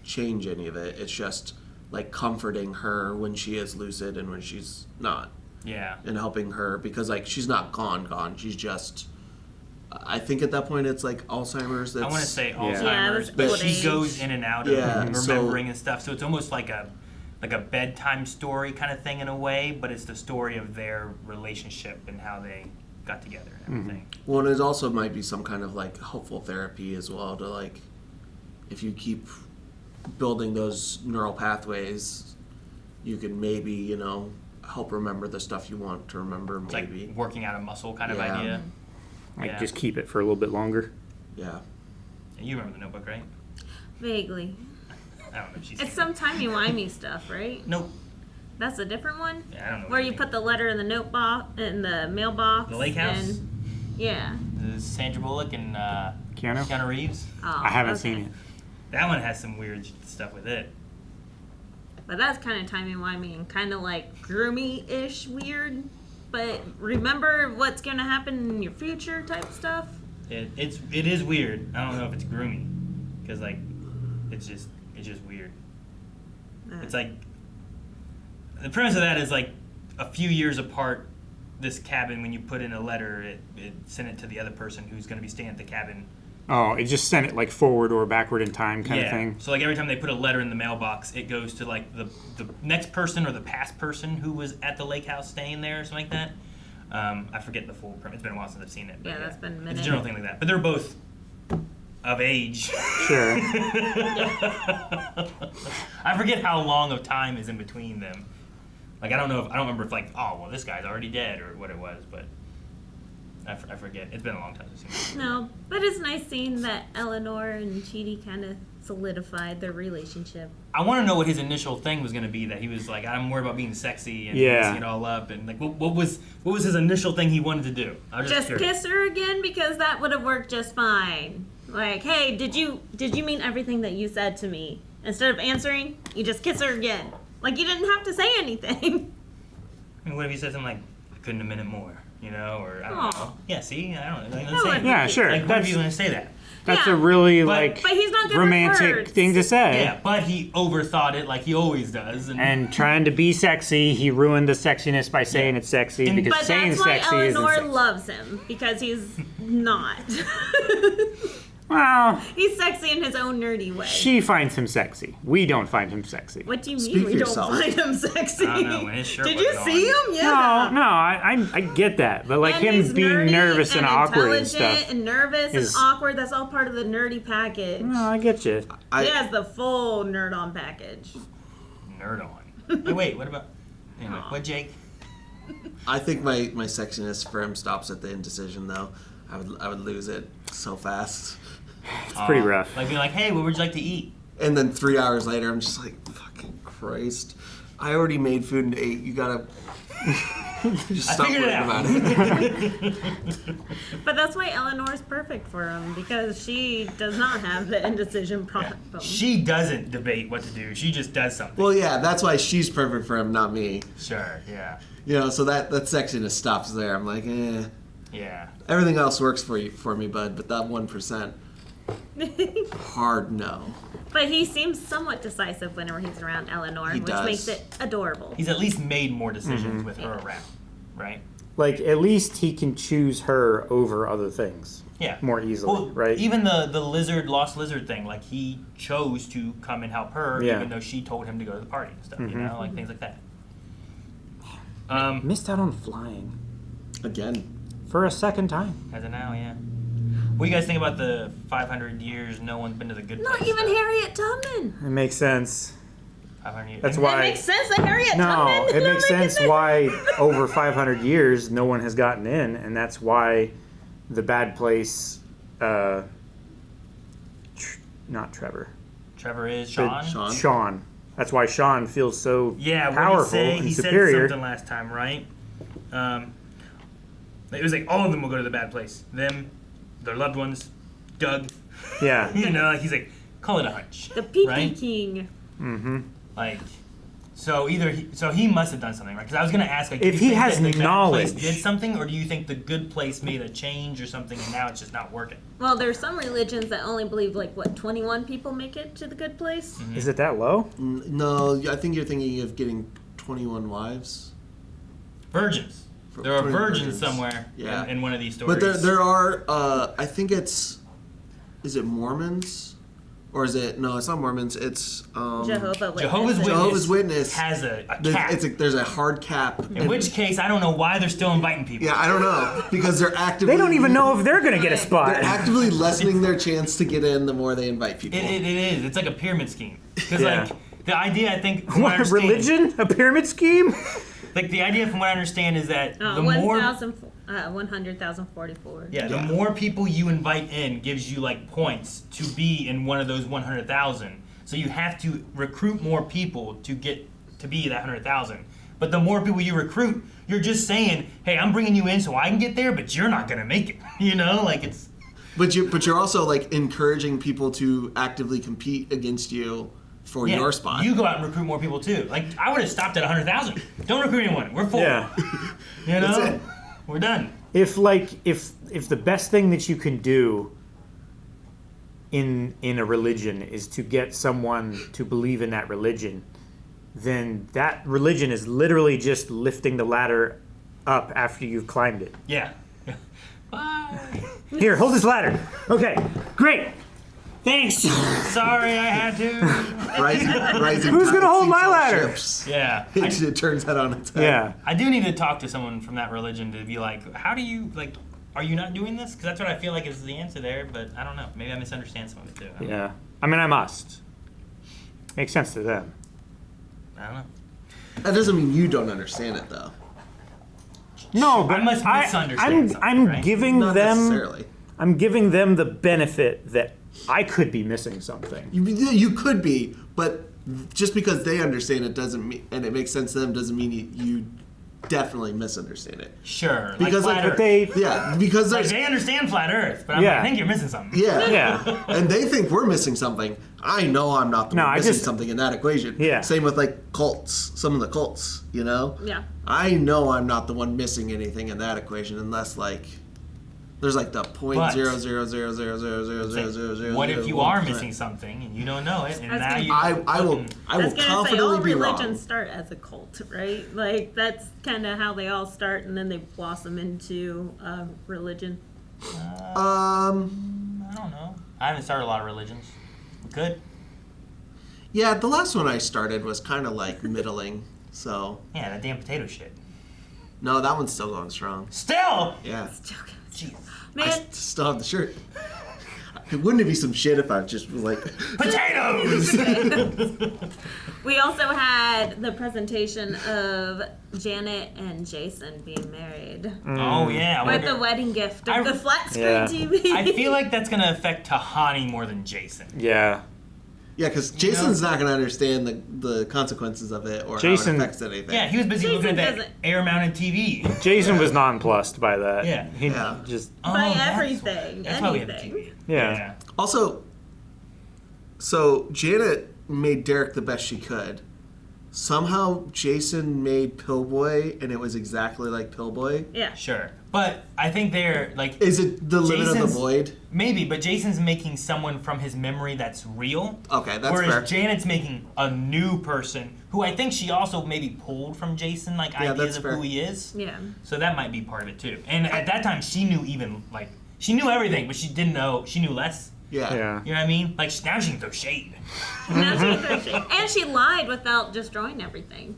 [SPEAKER 4] change any of it. It's just like comforting her when she is lucid and when she's not.
[SPEAKER 1] Yeah.
[SPEAKER 4] And helping her because like she's not gone. She's just. I think at that point it's like Alzheimer's. That's,
[SPEAKER 1] I want to say Alzheimer's,
[SPEAKER 2] Yeah, it was
[SPEAKER 1] but
[SPEAKER 2] old
[SPEAKER 1] she
[SPEAKER 2] age.
[SPEAKER 1] goes in and out of
[SPEAKER 4] Yeah, so-
[SPEAKER 1] remembering and stuff. So it's almost like a bedtime story kind of thing in a way, but it's the story of their relationship and how they got together and everything.
[SPEAKER 4] Well, and it also might be some kind of like helpful therapy as well to like, if you keep building those neural pathways, you can maybe help remember the stuff you want to remember.
[SPEAKER 1] It's
[SPEAKER 4] Maybe
[SPEAKER 1] like working out a muscle kind of
[SPEAKER 4] Yeah.
[SPEAKER 1] idea.
[SPEAKER 3] Like
[SPEAKER 1] Yeah.
[SPEAKER 3] just keep it for a little bit longer.
[SPEAKER 4] yeah.
[SPEAKER 1] And you remember the Notebook, right?
[SPEAKER 2] Vaguely.
[SPEAKER 1] I don't know if she's
[SPEAKER 2] It's
[SPEAKER 1] seen
[SPEAKER 2] some timey-wimey stuff, right?
[SPEAKER 1] it. Nope.
[SPEAKER 2] That's a different one?
[SPEAKER 1] Yeah, I don't know.
[SPEAKER 2] Where you put the letter in the in the mailbox.
[SPEAKER 1] The lake house?
[SPEAKER 2] And, yeah.
[SPEAKER 1] Sandra Bullock and
[SPEAKER 3] Keanu?
[SPEAKER 1] Reeves.
[SPEAKER 2] Oh,
[SPEAKER 3] I haven't
[SPEAKER 2] okay.
[SPEAKER 3] seen it.
[SPEAKER 1] That one has some weird stuff with it.
[SPEAKER 2] But that's kind of timey-wimey and kind of like groomy-ish weird. But remember what's going to happen in your future type stuff.
[SPEAKER 1] It is weird. I don't know if it's groomy, because like it's just weird. It's like the premise of that is like a few years apart. This cabin, when you put in a letter, it sent it to the other person who's going to be staying at the cabin.
[SPEAKER 3] Oh, it just sent it like forward or backward in time kind
[SPEAKER 1] yeah.
[SPEAKER 3] of thing.
[SPEAKER 1] So like every time they put a letter in the mailbox, it goes to like the next person or the past person who was at the lake house staying there or something like that. I forget the full premise. It's been a while since I've seen it. But
[SPEAKER 2] Yeah, that's been a minute.
[SPEAKER 1] It's a general thing like that. But they're both of age.
[SPEAKER 3] Sure.
[SPEAKER 1] I forget how long of time is in between them. Like I don't remember if like, oh well, this guy's already dead or what it was, but I forget. It's been a long time since I've seen it.
[SPEAKER 2] No, but it's nice seeing that Eleanor and Chidi kind of solidified their relationship.
[SPEAKER 1] I want to know what his initial thing was going to be. That he was like, I'm worried about being sexy and
[SPEAKER 3] Yeah.
[SPEAKER 1] messing it all up, and like, what was his initial thing he wanted to do? I was
[SPEAKER 2] Just
[SPEAKER 1] curious.
[SPEAKER 2] kiss her again because that would have worked just fine. Like, hey, did you mean everything that you said to me? Instead of answering, you just kiss her again. Like you didn't have to say anything.
[SPEAKER 1] I mean, what if he said something like, I couldn't have meant it more, or I don't
[SPEAKER 2] Aw.
[SPEAKER 1] know. Yeah, see, I don't know. Like,
[SPEAKER 2] No,
[SPEAKER 1] let's say it.
[SPEAKER 3] Yeah, sure.
[SPEAKER 1] Like, what if he's going to say that?
[SPEAKER 3] That's
[SPEAKER 2] Yeah.
[SPEAKER 3] a really
[SPEAKER 1] But
[SPEAKER 2] he's not good with
[SPEAKER 3] romantic
[SPEAKER 2] words.
[SPEAKER 3] thing to say.
[SPEAKER 1] Yeah, but he overthought it like he always does.
[SPEAKER 3] And trying to be sexy, he ruined the sexiness by saying it's sexy because
[SPEAKER 2] But
[SPEAKER 3] saying
[SPEAKER 2] that's why
[SPEAKER 3] sexy isn't
[SPEAKER 2] Eleanor
[SPEAKER 3] sexy.
[SPEAKER 2] loves him because he's not.
[SPEAKER 3] Well,
[SPEAKER 2] He's sexy in his own nerdy way.
[SPEAKER 3] she finds him sexy. We don't find him sexy.
[SPEAKER 2] What do you mean
[SPEAKER 4] Speak
[SPEAKER 2] we
[SPEAKER 4] for
[SPEAKER 2] don't
[SPEAKER 4] yourself.
[SPEAKER 2] find him sexy?
[SPEAKER 1] I don't know, when his shirt
[SPEAKER 2] Did you
[SPEAKER 1] wasn't
[SPEAKER 2] see
[SPEAKER 1] on.
[SPEAKER 2] him? Yeah.
[SPEAKER 3] No, I get that, but like
[SPEAKER 2] And
[SPEAKER 3] him
[SPEAKER 2] he's
[SPEAKER 3] being
[SPEAKER 2] nerdy
[SPEAKER 3] nervous and awkward and
[SPEAKER 2] intelligent
[SPEAKER 3] stuff.
[SPEAKER 2] and nervous
[SPEAKER 3] is-
[SPEAKER 2] and awkward. That's all part of the nerdy package.
[SPEAKER 3] No, I get you.
[SPEAKER 4] I,
[SPEAKER 2] He has the full nerd on package.
[SPEAKER 1] Nerd on. Hey, wait, what about? Anyway, what, Jake?
[SPEAKER 4] I think my sexiness for him stops at the indecision, though. I would lose it so fast.
[SPEAKER 3] It's pretty rough.
[SPEAKER 1] Like being like, hey, what would you like to eat?
[SPEAKER 4] And then 3 hours later, I'm just like, fucking Christ. I already made food and ate. You gotta just stop
[SPEAKER 1] figured
[SPEAKER 4] worrying
[SPEAKER 1] it
[SPEAKER 4] about it.
[SPEAKER 2] But that's why Eleanor's perfect for him, because she does not have the indecision problem.
[SPEAKER 1] She doesn't debate what to do. She just does something.
[SPEAKER 4] Well, yeah, that's why she's perfect for him, not me.
[SPEAKER 1] Sure, yeah.
[SPEAKER 4] You know, so that sexiness stops there. I'm like,
[SPEAKER 1] Yeah.
[SPEAKER 4] everything else works for me, bud, but that 1%, hard no.
[SPEAKER 2] But he seems somewhat decisive whenever he's around Eleanor,
[SPEAKER 4] He
[SPEAKER 2] which
[SPEAKER 4] does.
[SPEAKER 2] makes it adorable.
[SPEAKER 1] He's at least made more decisions
[SPEAKER 3] Mm-hmm.
[SPEAKER 1] with her around, right?
[SPEAKER 3] Like at least he can choose her over other things.
[SPEAKER 1] Yeah.
[SPEAKER 3] More easily,
[SPEAKER 1] Well,
[SPEAKER 3] right?
[SPEAKER 1] Even the lost lizard thing, like he chose to come and help her,
[SPEAKER 3] Yeah.
[SPEAKER 1] even though she told him to go to the party and stuff. You
[SPEAKER 3] Mhm.
[SPEAKER 1] know, like things like that.
[SPEAKER 3] Missed out on flying
[SPEAKER 4] Again.
[SPEAKER 3] for a second time.
[SPEAKER 1] As of now, yeah. What do you guys think about the 500 years no one's been to the good
[SPEAKER 2] Not
[SPEAKER 1] place?
[SPEAKER 2] even Harriet Tubman.
[SPEAKER 3] It makes sense.
[SPEAKER 1] 500 years.
[SPEAKER 3] That's
[SPEAKER 2] It
[SPEAKER 3] why.
[SPEAKER 2] makes sense that Harriet
[SPEAKER 3] No,
[SPEAKER 2] Tubman.
[SPEAKER 3] it makes sense why over 500 years no one has gotten in, and that's why the bad place, not Trevor.
[SPEAKER 1] Trevor is
[SPEAKER 3] but
[SPEAKER 1] Sean.
[SPEAKER 3] Sean. That's why Sean feels so
[SPEAKER 1] Yeah, what
[SPEAKER 3] powerful
[SPEAKER 1] did he say?
[SPEAKER 3] and
[SPEAKER 1] He
[SPEAKER 3] superior.
[SPEAKER 1] said something last time, right? It was like all of them will go to the bad place. Them, their loved ones, Doug.
[SPEAKER 3] Yeah.
[SPEAKER 1] You know, like he's like, call it a hunch.
[SPEAKER 2] The Pee-Pee
[SPEAKER 1] right?
[SPEAKER 2] King.
[SPEAKER 3] Mm-hmm.
[SPEAKER 1] Like, so he must have done something, right? Because I was gonna ask, like,
[SPEAKER 3] If
[SPEAKER 1] do you
[SPEAKER 3] he
[SPEAKER 1] think
[SPEAKER 3] has
[SPEAKER 1] that the bad
[SPEAKER 3] knowledge.
[SPEAKER 1] place did something, or do you think the good place made a change or something, and now it's just not working?
[SPEAKER 2] Well, there's some religions that only believe, 21 people make it to the good place?
[SPEAKER 1] Mm-hmm.
[SPEAKER 3] Is it that low?
[SPEAKER 4] No, I think you're thinking of getting 21 wives.
[SPEAKER 1] Virgins. There are
[SPEAKER 4] 20
[SPEAKER 1] virgins somewhere
[SPEAKER 4] Yeah.
[SPEAKER 1] in one of these stories.
[SPEAKER 4] But there are, I think is it Mormons? Or is it, no, it's not Mormons, it's...
[SPEAKER 1] Jehovah's Witness has a cap.
[SPEAKER 4] There's a hard cap.
[SPEAKER 1] In which case, I don't know why they're still inviting people.
[SPEAKER 4] Yeah, I don't know. Because they're actively...
[SPEAKER 3] They don't even know if they're going to get a spot.
[SPEAKER 4] They're actively lessening their chance to get in the more they invite people.
[SPEAKER 1] It is. It's like a pyramid scheme. Because,
[SPEAKER 3] Yeah.
[SPEAKER 1] like, the idea, I think... from what I
[SPEAKER 3] What,
[SPEAKER 1] understand-
[SPEAKER 3] religion? A pyramid scheme?
[SPEAKER 1] Like, the idea, from what I understand, is that the more...
[SPEAKER 2] 100,044.
[SPEAKER 1] Yeah, the more people you invite in gives you, like, points to be in one of those 100,000. So you have to recruit more people to get to be that 100,000. But the more people you recruit, you're just saying, hey, I'm bringing you in so I can get there, but you're not going to make it. You know? Like, it's...
[SPEAKER 4] But you're also, like, encouraging people to actively compete against you for
[SPEAKER 1] Yeah,
[SPEAKER 4] your spot.
[SPEAKER 1] You go out and recruit more people, too. Like, I would have stopped at 100,000. Don't recruit anyone. We're full.
[SPEAKER 3] Yeah.
[SPEAKER 1] You know?
[SPEAKER 4] That's it.
[SPEAKER 1] We're done.
[SPEAKER 3] If the best thing that you can do in a religion is to get someone to believe in that religion, then that religion is literally just lifting the ladder up after you've climbed it.
[SPEAKER 1] Yeah. Bye.
[SPEAKER 3] Here, hold this ladder. Okay, great. Thanks.
[SPEAKER 1] Sorry, I had to.
[SPEAKER 4] Rising
[SPEAKER 3] Who's gonna
[SPEAKER 4] tide
[SPEAKER 3] hold
[SPEAKER 4] sinks
[SPEAKER 3] my
[SPEAKER 4] all
[SPEAKER 3] ladder?
[SPEAKER 4] ships.
[SPEAKER 1] Yeah.
[SPEAKER 4] It turns that on its head.
[SPEAKER 3] Yeah.
[SPEAKER 1] I do need to talk to someone from that religion to be like, how do you, like, are you not doing this? Because that's what I feel like is the answer there, but I don't know. Maybe I misunderstand some of it, too. I don't know.
[SPEAKER 3] Yeah. I mean, I must. Makes sense to them.
[SPEAKER 1] I don't know.
[SPEAKER 4] That doesn't mean you don't understand it, though.
[SPEAKER 3] No, but
[SPEAKER 1] I must misunderstand something,
[SPEAKER 3] I'm
[SPEAKER 1] right?
[SPEAKER 3] giving
[SPEAKER 4] Not
[SPEAKER 3] them.
[SPEAKER 4] necessarily.
[SPEAKER 3] I'm giving them the benefit that I could be missing something.
[SPEAKER 4] You could be, but just because they understand it doesn't mean, and it makes sense to them, doesn't mean you definitely misunderstand it.
[SPEAKER 1] Sure.
[SPEAKER 4] Because
[SPEAKER 1] like flat Earth.
[SPEAKER 4] yeah, because
[SPEAKER 1] Like,
[SPEAKER 4] there's
[SPEAKER 1] they understand flat Earth, but I think you're missing something.
[SPEAKER 4] yeah, and they think we're missing something. I know I'm not the one missing something in that equation.
[SPEAKER 3] Yeah.
[SPEAKER 4] Same with like cults, some of the cults, you know.
[SPEAKER 2] Yeah.
[SPEAKER 4] I know I'm not the one missing anything in that equation, unless like there's like the point zero zero zero zero zero zero zero zero zero.
[SPEAKER 1] What if you are missing something and you don't know it, and now you?
[SPEAKER 4] I will confidently
[SPEAKER 2] all
[SPEAKER 4] be wrong.
[SPEAKER 2] religions start as a cult, right? Like that's kind of how they all start, and then they blossom into religion.
[SPEAKER 1] I don't know. I haven't started a lot of religions. We could.
[SPEAKER 4] Yeah, the last one I started was kind of like middling, so.
[SPEAKER 1] Yeah, that damn potato shit.
[SPEAKER 4] No, that one's still going strong.
[SPEAKER 1] Still?
[SPEAKER 4] Yeah.
[SPEAKER 1] Jeez.
[SPEAKER 4] I still have the shirt. Wouldn't it be some shit if I just was like
[SPEAKER 1] potatoes?
[SPEAKER 2] We also had the presentation of Janet and Jason being married.
[SPEAKER 1] Oh yeah,
[SPEAKER 2] With the wedding gift of the flat screen TV.
[SPEAKER 1] I feel like that's gonna affect Tahani more than Jason.
[SPEAKER 3] Yeah.
[SPEAKER 4] Yeah, because Jason's not going to understand the consequences of it or how it affects anything.
[SPEAKER 1] Yeah, he was busy looking at that air-mounted TV.
[SPEAKER 3] Jason was nonplussed by that.
[SPEAKER 1] Yeah.
[SPEAKER 3] He just
[SPEAKER 2] By everything.
[SPEAKER 1] That's why we have
[SPEAKER 2] anything.
[SPEAKER 1] TV.
[SPEAKER 3] Yeah.
[SPEAKER 4] Also, so Janet made Derek the best she could. Somehow Jason made Pillboy, and it was exactly like Pillboy.
[SPEAKER 2] Yeah.
[SPEAKER 1] Sure. But I think they're like...
[SPEAKER 4] Is it the limit of the void?
[SPEAKER 1] Maybe, but Jason's making someone from his memory that's real.
[SPEAKER 4] Okay, that's
[SPEAKER 1] whereas
[SPEAKER 4] fair.
[SPEAKER 1] Janet's making a new person who I think she also maybe pulled from Jason, like
[SPEAKER 4] Yeah,
[SPEAKER 1] ideas
[SPEAKER 4] that's
[SPEAKER 1] of
[SPEAKER 4] fair.
[SPEAKER 1] who he is.
[SPEAKER 2] Yeah.
[SPEAKER 1] So that might be part of it too. And at that time, she knew even, like, she knew everything, but she didn't know, she knew less.
[SPEAKER 4] Yeah.
[SPEAKER 1] You know what I mean? Like, now she can throw shade.
[SPEAKER 2] Now she can throw shade. And she lied without destroying everything.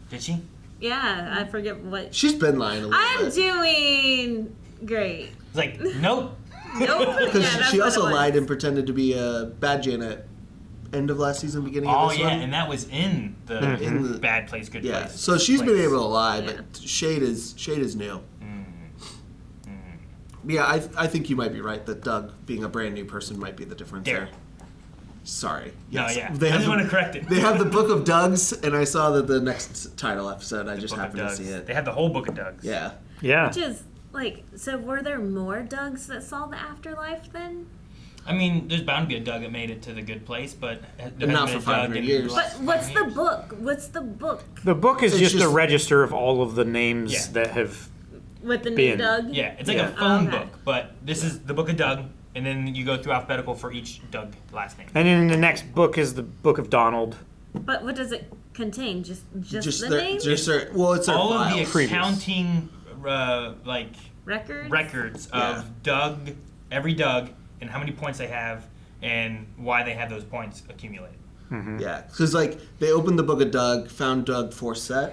[SPEAKER 1] Did she?
[SPEAKER 2] Yeah, I forget what.
[SPEAKER 4] She's been lying a little
[SPEAKER 2] I'm
[SPEAKER 4] bit.
[SPEAKER 2] doing great.
[SPEAKER 1] It's like, nope.
[SPEAKER 2] Nope.
[SPEAKER 4] Because
[SPEAKER 2] Yeah, that's
[SPEAKER 4] she
[SPEAKER 2] what
[SPEAKER 4] also
[SPEAKER 2] it was.
[SPEAKER 4] lied and pretended to be a bad Janet end of last season, beginning
[SPEAKER 1] Oh,
[SPEAKER 4] of this
[SPEAKER 1] yeah,
[SPEAKER 4] one.
[SPEAKER 1] and that was in the,
[SPEAKER 4] In the-
[SPEAKER 1] bad place, good
[SPEAKER 4] Yeah,
[SPEAKER 1] place.
[SPEAKER 4] so she's been
[SPEAKER 1] place.
[SPEAKER 4] able to lie, but shade is new. Yeah, I think you might be right that Doug, being a brand new person, might be the difference
[SPEAKER 1] Derek.
[SPEAKER 4] there. Sorry.
[SPEAKER 1] No,
[SPEAKER 4] Yes.
[SPEAKER 1] yeah.
[SPEAKER 4] They
[SPEAKER 1] I
[SPEAKER 4] have
[SPEAKER 1] just want to correct it.
[SPEAKER 4] They have the Book of Doug's, and I saw that the next title episode. I just
[SPEAKER 1] Book of
[SPEAKER 4] happened to
[SPEAKER 1] Doug's.
[SPEAKER 4] see it.
[SPEAKER 1] They have the whole book of Doug's.
[SPEAKER 4] Yeah.
[SPEAKER 3] Yeah.
[SPEAKER 2] Which is, like, so were there more Dougs that saw the afterlife then?
[SPEAKER 1] I mean, there's bound to be a Doug that made it to the good place, but there
[SPEAKER 4] not
[SPEAKER 1] hasn't
[SPEAKER 4] for
[SPEAKER 1] been a
[SPEAKER 4] 500
[SPEAKER 1] Doug in
[SPEAKER 4] years.
[SPEAKER 1] the
[SPEAKER 2] But
[SPEAKER 1] last
[SPEAKER 2] what's
[SPEAKER 1] 500
[SPEAKER 2] the book? What's the book?
[SPEAKER 3] The book is
[SPEAKER 4] It's
[SPEAKER 3] just a
[SPEAKER 4] just-
[SPEAKER 3] register of all of the names
[SPEAKER 1] Yeah.
[SPEAKER 3] that have.
[SPEAKER 2] With the new
[SPEAKER 3] Bin.
[SPEAKER 2] Doug?
[SPEAKER 1] Yeah, it's like
[SPEAKER 3] Yeah.
[SPEAKER 1] a phone
[SPEAKER 2] Okay.
[SPEAKER 1] book, but this is the book of Doug, and then you go through alphabetical for each Doug last name.
[SPEAKER 3] And then the next book is the book of Donald.
[SPEAKER 2] But what does it contain? Just the
[SPEAKER 4] their,
[SPEAKER 2] name?
[SPEAKER 4] just their, well, it's their
[SPEAKER 1] All of the
[SPEAKER 4] files.
[SPEAKER 1] accounting, like
[SPEAKER 2] Records?
[SPEAKER 1] records of
[SPEAKER 4] Yeah.
[SPEAKER 1] Doug, every Doug, and how many points they have, and why they have those points accumulated.
[SPEAKER 4] Yeah, because like they opened the Book of Doug, found Doug Forsett.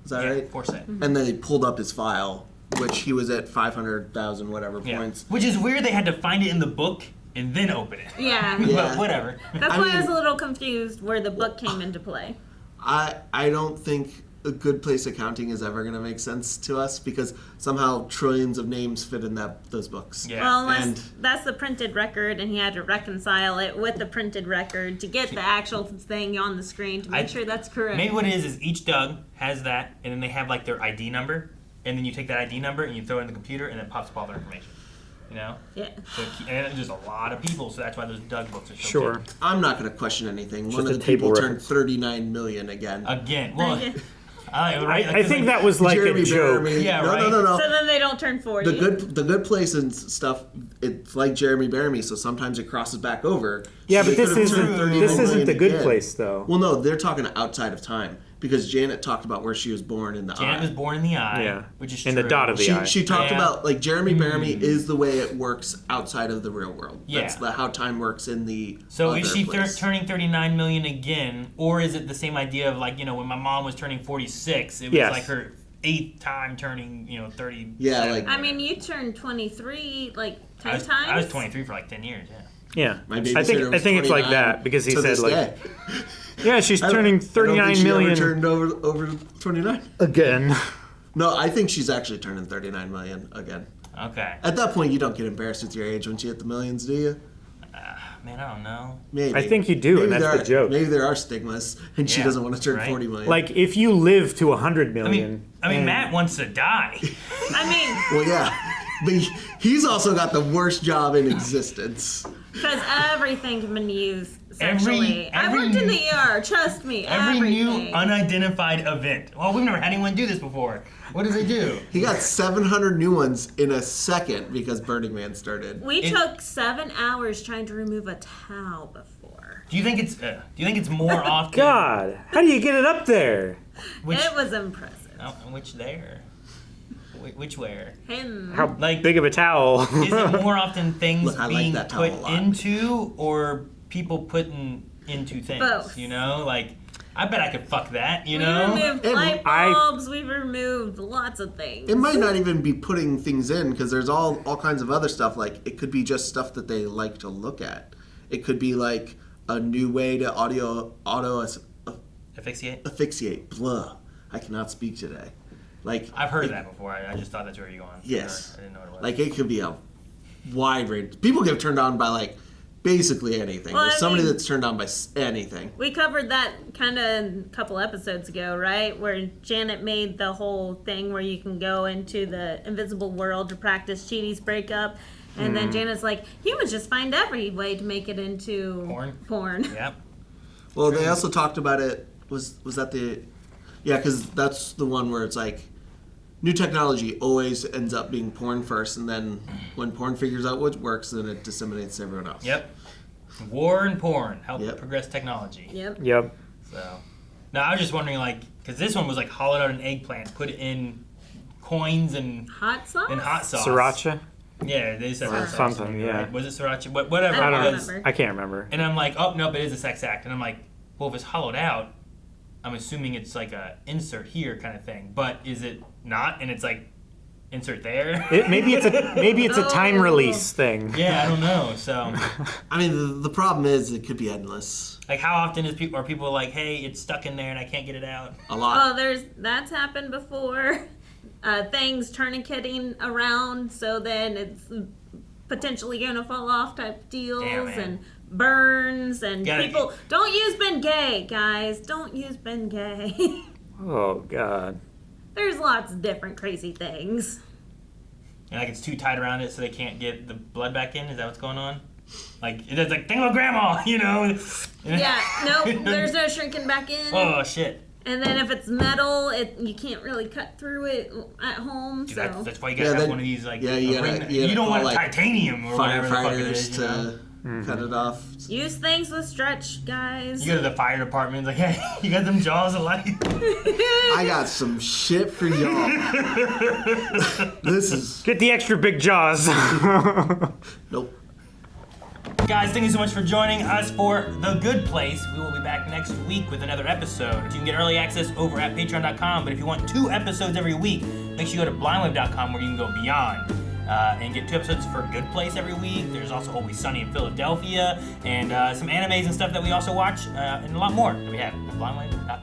[SPEAKER 4] Is that
[SPEAKER 1] Yeah,
[SPEAKER 4] right?
[SPEAKER 1] Forsett.
[SPEAKER 2] Mm-hmm.
[SPEAKER 4] And then they pulled up his file, which he was at 500,000 whatever
[SPEAKER 1] Yeah.
[SPEAKER 4] points.
[SPEAKER 1] Which is weird. They had to find it in the book and then open it.
[SPEAKER 2] Yeah.
[SPEAKER 4] Yeah.
[SPEAKER 1] But whatever.
[SPEAKER 2] That's
[SPEAKER 4] I
[SPEAKER 2] why
[SPEAKER 4] mean-
[SPEAKER 2] I was a little confused where the book came into play.
[SPEAKER 4] I don't think a good place accounting is ever going to make sense to us because somehow trillions of names fit in those books.
[SPEAKER 1] Yeah.
[SPEAKER 2] Well, unless
[SPEAKER 4] And
[SPEAKER 2] that's the printed record, and he had to reconcile it with the printed record to get the actual thing on the screen to make sure that's correct.
[SPEAKER 1] Maybe what it is each Doug has that, and then they have like their ID number, and then you take that ID number and you throw it in the computer, and it pops up all their information. You know?
[SPEAKER 2] Yeah.
[SPEAKER 1] So, and there's a lot of people, so that's why those Doug books are so
[SPEAKER 3] Sure.
[SPEAKER 1] good.
[SPEAKER 4] I'm not going to question anything.
[SPEAKER 3] Just
[SPEAKER 4] One of
[SPEAKER 3] a
[SPEAKER 4] the
[SPEAKER 3] table
[SPEAKER 4] people turned
[SPEAKER 3] reference.
[SPEAKER 4] 39 million again.
[SPEAKER 1] Again, well,
[SPEAKER 2] Yeah.
[SPEAKER 1] right?
[SPEAKER 3] I think that was like
[SPEAKER 4] Jeremy
[SPEAKER 3] a joke.
[SPEAKER 4] Bearimy.
[SPEAKER 1] Yeah,
[SPEAKER 4] no,
[SPEAKER 1] right.
[SPEAKER 4] no.
[SPEAKER 2] So then they don't turn 40.
[SPEAKER 4] The good place and stuff. It's like Jeremy Bearimy, so sometimes it crosses back over.
[SPEAKER 3] Yeah,
[SPEAKER 4] So
[SPEAKER 3] but
[SPEAKER 4] they
[SPEAKER 3] this
[SPEAKER 4] could've turned
[SPEAKER 3] isn't
[SPEAKER 4] 39
[SPEAKER 3] this isn't
[SPEAKER 4] million
[SPEAKER 3] the good
[SPEAKER 4] again.
[SPEAKER 3] place though.
[SPEAKER 4] Well, no, they're talking outside of time because Janet talked about where she was born in the
[SPEAKER 1] Janet
[SPEAKER 4] eye.
[SPEAKER 1] was born in the eye,
[SPEAKER 3] Yeah.
[SPEAKER 1] which is
[SPEAKER 3] In
[SPEAKER 1] true.
[SPEAKER 3] the dot of the eye.
[SPEAKER 4] She talked
[SPEAKER 1] Yeah.
[SPEAKER 4] about like Jeremy Bearimy is the way it works outside of the real world.
[SPEAKER 1] Yeah.
[SPEAKER 4] That's how time works in the
[SPEAKER 1] So
[SPEAKER 4] other
[SPEAKER 1] is she
[SPEAKER 4] place.
[SPEAKER 1] turning 39 million again, or is it the same idea of like, you know, when my mom was turning 46, it was
[SPEAKER 3] Yes.
[SPEAKER 1] like her 8th time turning, you know, 30.
[SPEAKER 4] Yeah, like-
[SPEAKER 2] I mean, you turned 23 like 10 times.
[SPEAKER 1] I was 23 for like 10 years, yeah.
[SPEAKER 3] Yeah.
[SPEAKER 4] My
[SPEAKER 3] I
[SPEAKER 4] babysitter
[SPEAKER 3] think
[SPEAKER 4] was
[SPEAKER 3] it's like
[SPEAKER 4] 29
[SPEAKER 3] that because he
[SPEAKER 4] to
[SPEAKER 3] said
[SPEAKER 4] this
[SPEAKER 3] like
[SPEAKER 4] day.
[SPEAKER 3] yeah, she's
[SPEAKER 4] I don't-
[SPEAKER 3] turning
[SPEAKER 4] I don't think
[SPEAKER 3] 39
[SPEAKER 4] she ever
[SPEAKER 3] million
[SPEAKER 4] turned over 29.
[SPEAKER 3] again.
[SPEAKER 4] No, I think she's actually turning 39 million again.
[SPEAKER 1] Okay.
[SPEAKER 4] At that point, you don't get embarrassed with your age once you hit the millions, do you?
[SPEAKER 1] Man, I don't know.
[SPEAKER 4] Maybe.
[SPEAKER 3] I think you do, and that's
[SPEAKER 4] there
[SPEAKER 3] the
[SPEAKER 4] are,
[SPEAKER 3] joke.
[SPEAKER 4] Maybe there are stigmas, and she
[SPEAKER 1] Yeah,
[SPEAKER 4] doesn't want to turn
[SPEAKER 1] right?
[SPEAKER 4] 40 million.
[SPEAKER 3] Like if you live to 100 million.
[SPEAKER 1] I mean,
[SPEAKER 3] and-
[SPEAKER 1] Matt wants to die.
[SPEAKER 2] I mean,
[SPEAKER 4] well, yeah. But he's also got the worst job in existence.
[SPEAKER 2] because everything can be used
[SPEAKER 1] Every-
[SPEAKER 2] sexually. I worked in the ER, trust me.
[SPEAKER 1] Every new
[SPEAKER 2] everything.
[SPEAKER 1] unidentified event. Well, we've never had anyone do this before. What do they do?
[SPEAKER 4] He got 700 new ones in a second because Burning Man started.
[SPEAKER 2] We took 7 hours trying to remove a towel before.
[SPEAKER 1] Do you think it's more often?
[SPEAKER 3] God, how do you get it up there?
[SPEAKER 1] Which,
[SPEAKER 2] It was impressive.
[SPEAKER 1] which there? Which where?
[SPEAKER 2] Him.
[SPEAKER 3] How big of a towel?
[SPEAKER 1] Is it more often things
[SPEAKER 4] Look, I like
[SPEAKER 1] being
[SPEAKER 4] that towel
[SPEAKER 1] put
[SPEAKER 4] a lot.
[SPEAKER 1] into or people putting into things?
[SPEAKER 2] Both.
[SPEAKER 1] You know, like I bet I could fuck that. You
[SPEAKER 2] We
[SPEAKER 1] know,
[SPEAKER 2] removed light bulbs. We've removed lots of things.
[SPEAKER 4] It might not even be putting things in because there's all kinds of other stuff. Like it could be just stuff that they like to look at. It could be like a new way to auto
[SPEAKER 1] asphyxiate.
[SPEAKER 4] Blah. I cannot speak today. Like
[SPEAKER 1] I've heard that before. I just thought that's where you're going.
[SPEAKER 4] Yes.
[SPEAKER 1] I didn't know what it was.
[SPEAKER 4] Like it could be a wide range. People get turned on by like basically anything.
[SPEAKER 2] Well,
[SPEAKER 4] There's
[SPEAKER 2] I
[SPEAKER 4] somebody
[SPEAKER 2] mean-
[SPEAKER 4] that's turned on by anything.
[SPEAKER 2] We covered that kind of a couple episodes ago, right? Where Janet made the whole thing where you can go into the invisible world to practice Chidi's breakup. And then Janet's like, humans just find every way to make it into porn.
[SPEAKER 1] Yep.
[SPEAKER 4] Well, they also talked about it. Was that the? Yeah, because that's the one where it's like, new technology always ends up being porn first, and then when porn figures out what works, then it disseminates to everyone else.
[SPEAKER 1] Yep. War and porn help progress technology.
[SPEAKER 2] Yep.
[SPEAKER 1] So, now I was just wondering, like, because this one was like hollowed out an eggplant, put it in coins and
[SPEAKER 2] hot sauce.
[SPEAKER 3] Sriracha.
[SPEAKER 1] Yeah, they said
[SPEAKER 3] Or
[SPEAKER 1] hot sauce,
[SPEAKER 3] something,
[SPEAKER 1] maybe,
[SPEAKER 3] yeah.
[SPEAKER 1] right? Was it sriracha? Whatever
[SPEAKER 3] I don't
[SPEAKER 1] it was.
[SPEAKER 3] remember. I can't remember.
[SPEAKER 1] And I'm like, oh, nope, it is a sex act. And I'm like, well, if it's hollowed out, I'm assuming it's like a insert here kind of thing. But is it not? And it's like, insert there?
[SPEAKER 3] Maybe it's a time release thing.
[SPEAKER 1] Yeah, I don't know. So,
[SPEAKER 4] I mean, the problem is it could be endless.
[SPEAKER 1] like, how often are people like, hey, it's stuck in there and I can't get it out?
[SPEAKER 4] A lot.
[SPEAKER 2] Oh, that's happened before. Things tourniqueting around, so then it's potentially gonna fall off type deals.
[SPEAKER 1] Damn, man.
[SPEAKER 2] And burns and
[SPEAKER 1] Gotta-
[SPEAKER 2] people don't use Bengay, guys. Don't use Bengay.
[SPEAKER 3] Oh God.
[SPEAKER 2] There's lots of different crazy things.
[SPEAKER 1] And like it's too tight around it so they can't get the blood back in? Is that what's going on? Like, it's like, think about grandma, you know?
[SPEAKER 2] Yeah, nope, there's no shrinking back in.
[SPEAKER 1] Oh, shit.
[SPEAKER 2] And then if it's metal, you can't really cut through it at home.
[SPEAKER 1] Dude,
[SPEAKER 2] So
[SPEAKER 1] that's why you gotta have one of these, like,
[SPEAKER 4] yeah,
[SPEAKER 1] a
[SPEAKER 4] you
[SPEAKER 1] ring-
[SPEAKER 4] gotta
[SPEAKER 1] you don't
[SPEAKER 4] call,
[SPEAKER 1] want
[SPEAKER 4] like,
[SPEAKER 1] titanium or whatever the fuck it is,
[SPEAKER 4] firefighters
[SPEAKER 1] you know?
[SPEAKER 4] to cut it off.
[SPEAKER 2] use things with stretch, guys.
[SPEAKER 1] You go to the fire department, it's like, hey, you got them jaws of life?
[SPEAKER 4] I got some shit for y'all. This is
[SPEAKER 3] Get the extra big jaws.
[SPEAKER 4] nope.
[SPEAKER 1] Guys, thank you so much for joining us for The Good Place. We will be back next week with another episode. You can get early access over at patreon.com, but if you want 2 episodes every week, make sure you go to blindwave.com where you can go beyond and get 2 episodes for Good Place every week. There's also Always Sunny in Philadelphia and some animes and stuff that we also watch and a lot more that we have at blindwave.com.